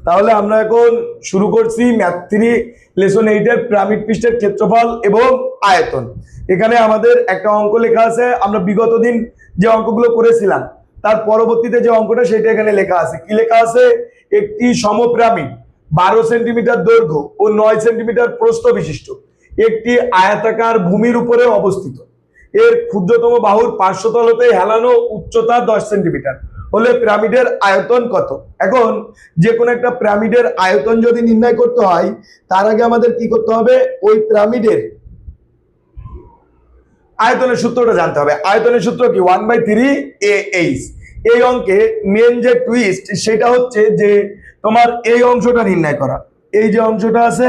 তাহলে আমরা এখন শুরু করছি ম্যাথ 3 লেসন 8 এর পিরামিড পৃষ্ঠের ক্ষেত্রফল এবং আয়তন। এখানে আমাদের একটা অঙ্ক লেখা আছে, আমরা বিগত দিন যে অঙ্কগুলো করেছিলাম তার পরবর্তীতে যে অঙ্কটা সেটা এখানে লেখা আছে। কি লেখা আছে? একটি সমপিরামিড 12 সেন্টিমিটার দৈর্ঘ্য ও 9 সেন্টিমিটার প্রস্থ বিশিষ্ট একটি আয়তাকার ভূমির উপরে অবস্থিত। এর ক্ষুদ্রতম বাহুর পার্শ্বতল হতে হেলানো উচ্চতা 10 সেন্টিমিটার হলে পিরামিডের আয়তন কত? এখন যে কোনো একটা পিরামিডের আয়তন যদি নির্ণয় করতে হয় তার আগে আমাদের কি করতে হবে? ওই পিরামিডের আয়তনের সূত্রটা জানতে হবে। আয়তনের সূত্র কি? 1/3 AH। এই অঙ্কে মেন যে টুইস্ট সেটা হচ্ছে যে তোমার এই অংশটা নির্ণয় করা, এই যে অংশটা আছে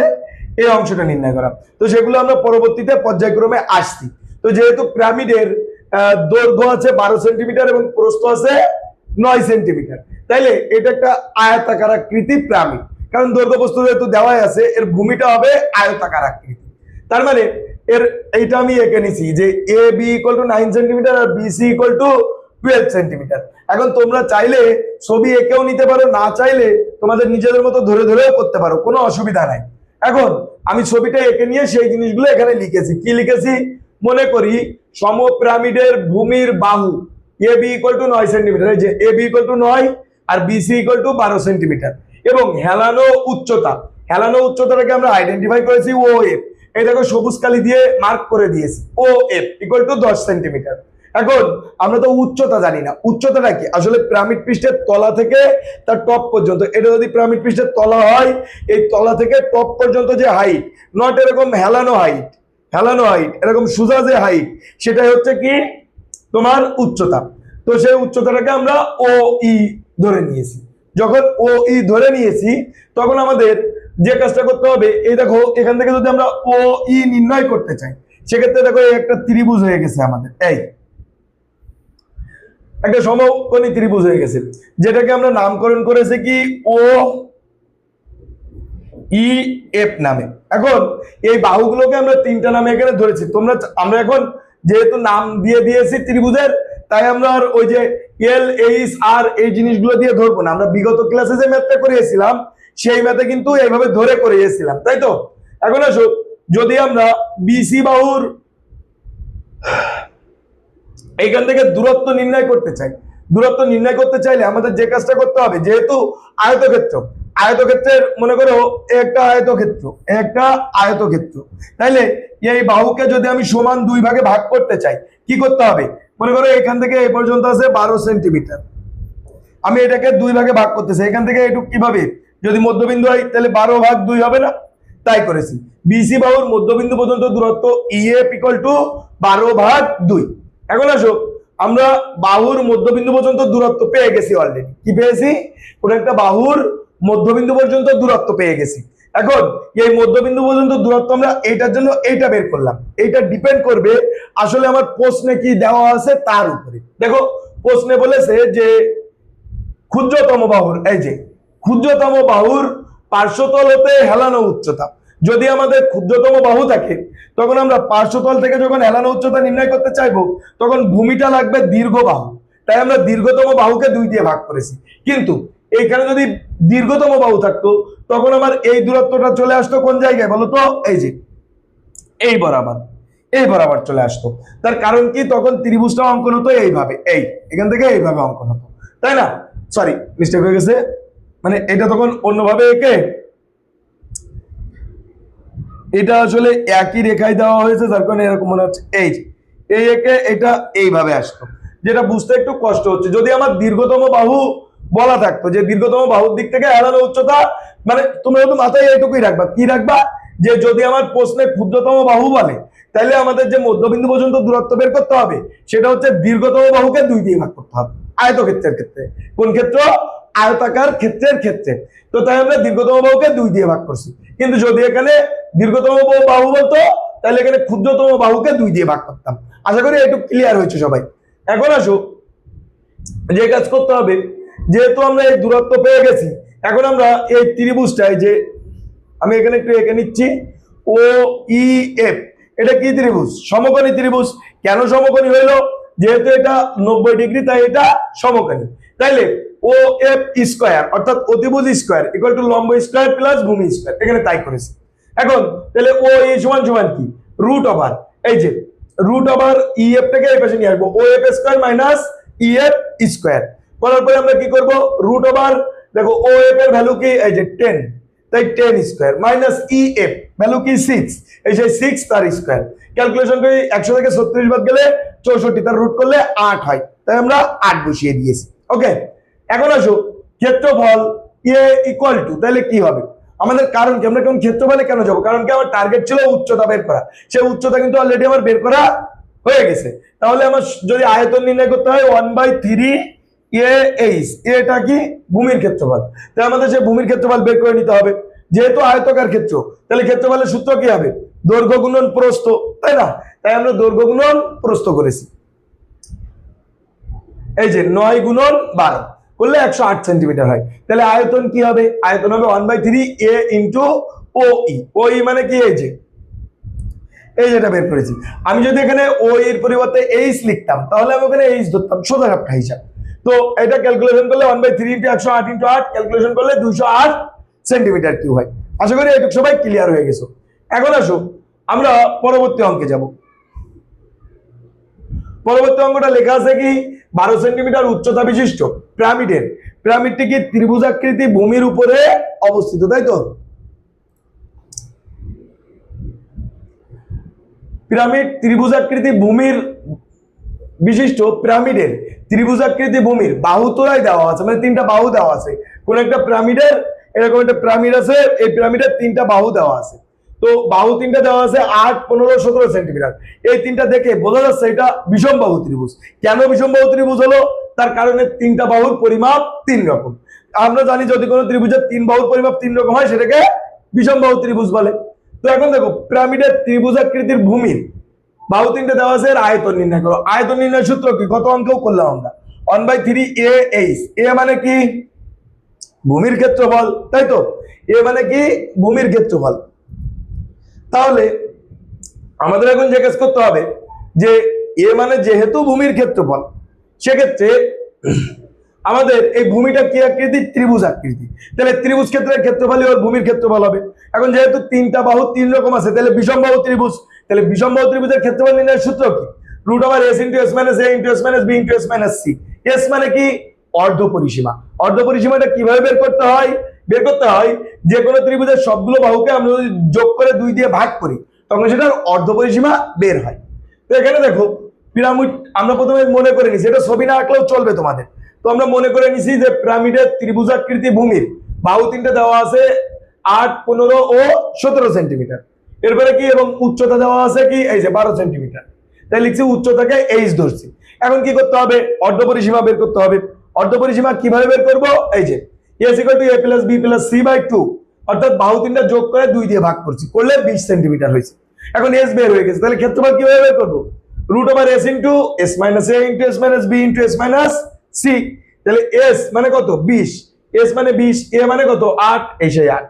এই অংশটা নির্ণয় করা। তো সেগুলো আমরা পরবর্তীতে পর্যায়ক্রমে আসছি। তো যেহেতু পিরামিডের দৈর্ঘ্য আছে 12 সেন্টিমিটার এবং প্রস্থ আছে 9 সেন্টিমিটার, তাইলে এটা একটা আয়তাকার আকৃতি পিরামিড। কারণ দৈর্ঘ্য প্রস্থ যেহেতু দেওয়াই আছে, এর ভূমিটা হবে আয়তাকার আকৃতি। তার মানে এর এইটা আমি এঁকে নিছি যে A B equal to 9 centimetre আর B C equal to 12 centimetre. এখন তোমরা চাইলে ছবি এঁকেও নিতে পারো, না চাইলে তোমাদের নিজেদের মতো ধরে ধরেও করতে পারো, কোনো অসুবিধা নাই। এখন আমি ছবিটা এঁকে নিয়ে সেই জিনিসগুলো এখানে লিখেছি। কি লিখেছি? মনে করি সমপিরামিডের ভূমির বাহু A B equal to 9 centimetre, এই যে এ বি ইকুয়াল টু 9 আর B C equal to 12 centimetre, এবং হেলানো উচ্চতাটাকে আমরা আইডেন্টিফাই করেছি ও এফ। এই দেখো সবুজ কালি দিয়ে মার্ক করে দিয়েছি, ও এফ ইকুয়াল টু 10 সেন্টিমিটার। এখন আমরা তো উচ্চতা জানি না, উচ্চতাটা কি? আসলে পিরামিড পৃষ্ঠের তলা থেকে তার টপ পর্যন্ত, এটা যদি পিরামিড পৃষ্ঠের তলা হয়, এই তলা থেকে টপ পর্যন্ত যে হাইট, নট এরকম হেলানো হাইট এরকম সোজা যে হাইট, সেটাই হচ্ছে কি তোমার উচ্চতা। তো সেই উচ্চতাটাকে আমরা ও ই ধরে নিয়েছি। যখন ও ই ধরে নিয়েছি তখন আমাদের যে কাজটা করতে হবে, এই দেখো এখান থেকে যদি আমরা ও ই নির্ণয় করতে চাই, সেক্ষেত্রে দেখো একটা ত্রিভুজ হয়ে গেছে আমাদের, এই একটা সমকোণী ত্রিভুজ হয়ে গেছে, যেটাকে আমরা নামকরণ করেছি কি ও ই এফ নামে। এখন এই বাহুগুলোকে আমরা তিনটা নামে এখানে ধরেছি। আমরা এখন যেহেতু নাম দিয়ে দিয়েছি ত্রিভুজের, তাই আমরা আর ওই যে এল এইচ আর এই জিনিসগুলো দিয়ে ধরবো না। আমরা বিগত ক্লাসে যে ম্যাথটা করিয়েছিলাম সেই ম্যাথে কিন্তু এইভাবে ধরে করিয়েছিলাম, তাই তো? এখন আসো, যদি আমরা বিসি বাহুর এইখান থেকে দূরত্ব নির্ণয় করতে চাইলে আমাদের যে কাজটা করতে হবে, যেহেতু আয়তক্ষেত্রের মনে করো একটা আয়তক্ষেত্র, তাইলে এই বাহুকে যদি আমি সমান 2 ভাগে ভাগ করতে চাই, কি করতে হবে? মনে করো এখান থেকে এই পর্যন্ত আছে 12 সেন্টিমিটার, আমি এটাকে 2 ভাগে ভাগ করতে চাই। এখান থেকে এটুকু কিভাবে? যদি মধ্যবিন্দু হয় তাহলে 12/2 হবে না? তাই করেছি। বিসি বাহুর মধ্যবিন্দু পর্যন্ত দূরত্ব ইএফ ইকুয়াল টু 12/2। এখন আসো, আমরা বাহুর মধ্যবিন্দু পর্যন্ত দূরত্ব পেয়ে গেছি অলরেডি। কি পেয়েছি? কোন একটা বাহুর মধ্যবিন্দু পর্যন্ত দূরত্ব পেয়ে গেছি। এখন এই মধ্যবিন্দু পর্যন্ত দূরত্ব আমরা এইটার জন্য এইটা বের করলাম। এইটা ডিপেন্ড করবে আসলে আমার প্রশ্নে কি দেওয়া আছে তার উপরে। দেখো প্রশ্নে বলেছে যে ক্ষুদ্রতম বাহুর পার্শ্বতল হতে হেলানো উচ্চতা। যদি আমাদের ক্ষুদ্রতম বাহু থাকে তখন আমরা পার্শ্বতল থেকে যখন হেলানো উচ্চতা নির্ণয় করতে চাইবো তখন ভূমিটা লাগবে দীর্ঘ বাহু, তাই আমরা দীর্ঘতম বাহুকে 2 দিয়ে ভাগ করেছি। কিন্তু এইখানে যদি দীর্ঘতম বাহু থাকতো তখন আমার এই দূরত্বটা চলে আসতো কোন জায়গায় বলো তো? এই যে এই বরাবর চলে আসতো। তার কারণ কি? তখন ত্রিভুজটা অঙ্কন হতো এইভাবে, এখান থেকে এইভাবে অঙ্কন হতো, তাই না? সরি, মিস্টেক হয়ে গেছে, মানে এটা তখন অন্যভাবে এঁকে, এটা আসলে একই রেখায় দেওয়া হয়েছে যার কারণে এরকম মনে হচ্ছে। এই এঁকে এটা এইভাবে আসতো, যেটা বুঝতে একটু কষ্ট হচ্ছে। যদি আমার দীর্ঘতম বাহু বলা থাকতো যে দীর্ঘতম বাহুর দিক থেকে হেলানো উচ্চতা, মানে তুমি হয়তো মাথায় এইটুকুই রাখবা। কি রাখবা? যে যদি আমার প্রশ্নে ক্ষুদ্রতম বাহু বলে তাহলে আমাদের যে মধ্যবিন্দু পর্যন্ত দূরত্ব বের করতে হবে সেটা হচ্ছে দীর্ঘতম বাহুকে 2 দিয়ে ভাগ করতে হবে আয়তক্ষেত্রের ক্ষেত্রে। কোন ক্ষেত্র? আয়তাকার ক্ষেত্রের ক্ষেত্রে। তো তাই আমরা দীর্ঘতম বাহুকে 2 দিয়ে ভাগ করছি। কিন্তু যদি এখানে দীর্ঘতম বাহু বলতো তাহলে এখানে ক্ষুদ্রতম বাহুকে 2 দিয়ে ভাগ করতাম। আশা করি একটু ক্লিয়ার হয়েছে সবাই। এখন আসো, যে কাজ করতে হবে, যেহেতু আমরা এই দূরত্ব পেয়ে গেছি, এখন আমরা এই ত্রিভুজটাই, যে আমি এখানে একটু এঁকে নিচ্ছি ও ই এফ, এটা কি ত্রিভুজ? সমকোণী ত্রিভুজ। কেন সমকোণী হইলো? যেহেতু এটা 90 ডিগ্রি তাই এটা সমকোণী। তাইলে ও এফ স্কয়ার অর্থাৎ অতিভুজ স্কয়ার ইকুয়াল টু লম্ব স্কয়ার প্লাস ভূমি স্কয়ার, এখানে তাই করেছি। এখন তাহলে ও এ সমান সমান কি রুট ওভার এই যে রুট ওভার ই এফ টাকে এই পাশে নিয়ে আসবো, O F square minus E F square করার পরে আমরা কি করব রুট ওভার দেখো ও এফ এর ভ্যালু কি এই যে 10 তাই 10 square minus E F value কি 6 এই যে 6 তার স্কয়ার ক্যালকুলেশন করি 100 থেকে 36 বাদ গেলে 64 তার রুট করলে 8 হয়, তাই আমরা 8 বসিয়ে দিয়েছি। ওকে, এখন আসো ক্ষেত্রফল এ ইকুয়াল টু তাহলে কি হবে আমাদের, কারণ কি আমরা কোন ক্ষেত্রফলে কেন যাব, কারণ কি আমার টার্গেট ছিল উচ্চতা বের করা, সেই উচ্চতা কিন্তু অলরেডি আমার বের করা হয়ে গেছে। তাহলে আমার যদি আয়তন নির্ণয় করতে হয় 1/3 এ এইচ, এটা কি ভূমির ক্ষেত্রফল, তাই আমাদের সেই ভূমির ক্ষেত্রফল বের করে নিতে হবে। যেহেতু আয়তকার ক্ষেত্র তাহলে ক্ষেত্রফলের সূত্র কি হবে দৈর্ঘ্য গুণন প্রস্থ, তাই না, তাই আমরা দৈর্ঘ্য গুণন প্রস্থ করেছি। এই যে 9 গুণন 12 করলে 108 সেন্টিমিটার হয়, তাহলে আয়তন কি হবে, আয়তন হবে 1/3 এ ইন্টু ও ই, ও ই মানে কি এই যেটা বের করেছি। আমি যদি এখানে ও এর পরিবর্তে এইচ লিখতাম তাহলে আমি ওখানে এইচ ধরতাম, সোজা সাপটা হিসাব। তো এটা ক্যালকুলেশন করলে 1/3 ইন্টু 108 ইন্টু 8 ক্যালকুলেশন করলে 208 সেন্টিমিটার কিউব হয়। আশা করি এটুকু সবাই ক্লিয়ার হয়ে গেছো। এখন আসো আমরা পরবর্তী অঙ্কে যাব। পরবর্তী অঙ্কটা লেখা আছে কি 12 সেন্টিমিটার উচ্চতা বিশিষ্ট পিরামিডের, পিরামিডটি কি ত্রিভুজাকৃতি ভূমির উপরে অবস্থিত, তাই তো। পিরামিড ত্রিভুজাকৃতি ভূমির বিশিষ্ট পিরামিডের ত্রিভুজাকৃতি ভূমির বাহু তোলায় দেওয়া আছে, মানে 3টা বাহু দেওয়া আছে। কোন একটা পিরামিডের এরকম একটা পিরামিড আছে, এই পিরামিডের 3টা বাহু দেওয়া আছে। তো বাহু 3টা দেওয়া আছে 8, 15, 17 সেন্টিমিটার। এই 3টা দেখে বোঝা যাচ্ছে এটা বিষম বাহু ত্রিভুজ। কেন বিষম বাহু ত্রিভুজ হলো, তার কারণে 3টা বাহুর পরিমাপ 3 রকম। আমরা জানি যদি কোনো ত্রিভুজের 3 বাহুর পরিমাপ 3 রকম হয় সেটাকে বিষম বাহু ত্রিভুজ বলে। তো এখন দেখো পিরামিডের ত্রিভুজাকৃতির ভূমির বাহু 3টে দেওয়া আছে, আয়তন নির্ণয় করো। আয়তন নির্ণয় সূত্র কি, কত অঙ্কেও করলাম আমরা 1/3 এ এইচ, এ মানে কি ভূমির ক্ষেত্রফল, তাই তো, এ মানে কি ভূমির ক্ষেত্রফল। তাহলে আমাদের এখন যে কাজ করতে হবে যে এ মানে যেহেতু ভূমির ক্ষেত্রফল, সেক্ষেত্রে আমাদের এই ভূমিটা কি আকৃতি ত্রিভুজ আকৃতি, তাহলে ত্রিভুজ ক্ষেত্রের ক্ষেত্রফলই ওর ভূমির ক্ষেত্রফল হবে। এখন যেহেতু 3টা বাহু 3 রকম আছে তাহলে বিষম বাহু ত্রিভুজ, তাহলে বিষম বাহু ত্রিভুজের ক্ষেত্রফল নির্ণয়ের সূত্র কি root over S into S minus A into S minus B into S minus C. S মানে কি অর্ধ পরিসীমা। অর্ধ পরিসীমাটা কিভাবে বের করতে হয়, বের করতে হয় যে কোনো ত্রিভুজের সবগুলো বাহুকে আমরা যদি যোগ করে 2 দিয়ে ভাগ করি তখন সেটার অর্ধ পরিসীমা বের হয়। তো এখানে দেখো পিরামিড আমরা প্রথমে মনে করে নিছি, এটা ছবি না আঁকলেও চলবে তোমাদের। তো আমরা মনে করে নিছি যে পিরামিডের ত্রিভুজাকৃতি ভূমির বাহু 3টে দেওয়া আছে 8, 15 ও 17 সেন্টিমিটার। এরপরে কি এবং উচ্চতা দেওয়া আছে কি এই যে 12 সেন্টিমিটার, তাই লিখছি উচ্চতাকে এইচ ধরছি। এখন কি করতে হবে অর্ধ পরিসীমা বের করতে হবে। অর্ধ পরিসীমা কিভাবে বের করব, এই যে S equal to A plus B plus C by 2, অর্থাৎ বাহু 3টা যোগ করে 2 দিয়ে ভাগ করছি, করলে 20 সেন্টিমিটার হয়েছে। এখন এস বের হয়ে গেছে, তাহলে ক্ষেত্রফল কিভাবে বের করব root over S into S minus A into S minus B into S minus C. তাহলে এস মানে কত 20, এস মানে 20, এ মানে কত 8 এই সেই 8,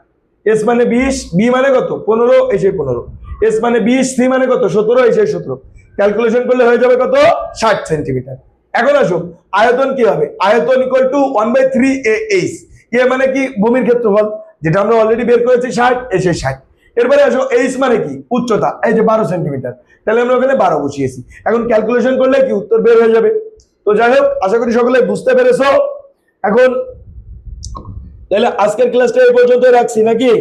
এস মানে 20, বি মানে কত 15 এই সেই 15, এস মানে 20, সি মানে কত 17 এই সেই 17। ক্যালকুলেশন করলে হয়ে যাবে কত 60 সেন্টিমিটার। এখন আসো আয়তন কি হবে, আয়তন ইকুয়াল টু 1/3 এ এইচ, এ মানে কি ভূমির ক্ষেত্রফল যেটা আমরা অলরেডি বের করেছি 60 এই সেই 60। এরপরে আসো এইচ মানে কি উচ্চতা, এই যে 12 সেন্টিমিটার, তাহলে আমরা ওখানে 12 বসিয়েছি। এখন ক্যালকুলেশন করলে কি উত্তর বের হয়ে যাবে। তো যাই হোক আশা করি সকলে বুঝতে পেরেছো। এখন তাহলে আজকের ক্লাসটা এই পর্যন্ত রাখছি নাকি।